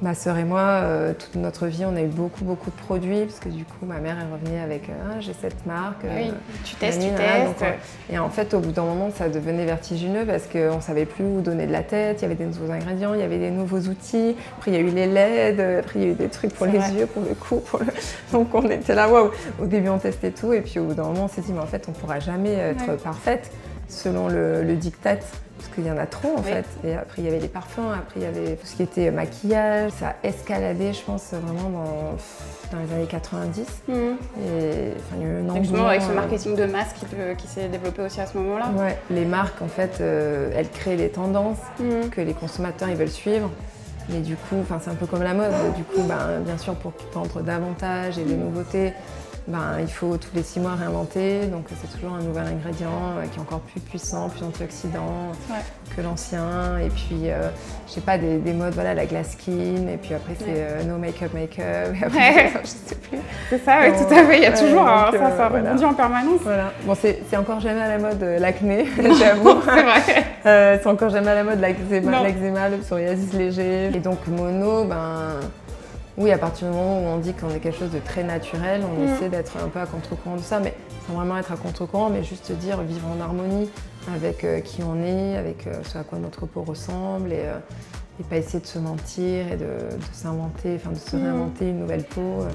Ma sœur et moi, toute notre vie, on a eu beaucoup de produits parce que du coup, ma mère, elle revenait avec j'ai cette marque. Oui, tu testes, donc, et en fait, au bout d'un moment, ça devenait vertigineux parce qu'on ne savait plus où donner de la tête. Il y avait des nouveaux ingrédients, il y avait des nouveaux outils. Après, il y a eu les LED, après, il y a eu des trucs pour les yeux, pour le cou. Donc, on était là, waouh. Au début, on testait tout et puis au bout d'un moment, on s'est dit, mais en fait, on ne pourra jamais être parfaite selon le diktat. Parce qu'il y en a trop en fait. Et après il y avait les parfums, après il y avait tout ce qui était maquillage. Ça a escaladé, je pense, vraiment dans les années 90. Et il y a eu un engouement. Justement avec ce marketing de masse qui s'est développé aussi à ce moment-là. Ouais, les marques en fait, elles créent les tendances que les consommateurs ils veulent suivre. Mais du coup, c'est un peu comme la mode. Du coup, bien sûr, pour vendre davantage et des nouveautés, il faut tous les 6 mois réinventer, donc c'est toujours un nouvel ingrédient qui est encore plus puissant, plus antioxydant que l'ancien. Et puis, je sais pas, des modes, voilà, la glass skin, et puis après c'est no make-up, et après, je sais plus. C'est ça, oui, tout à fait, il y a toujours ça rebondit en permanence. Voilà. Bon, c'est encore jamais à la mode l'acné, j'avoue. C'est vrai. C'est encore jamais à la mode l'eczéma, le psoriasis léger. Et donc mono, oui, à partir du moment où on dit qu'on est quelque chose de très naturel, on essaie d'être un peu à contre-courant de ça, mais sans vraiment être à contre-courant, mais juste dire vivre en harmonie avec qui on est, avec ce à quoi notre peau ressemble, et pas essayer de se mentir et de s'inventer, de se réinventer une nouvelle peau.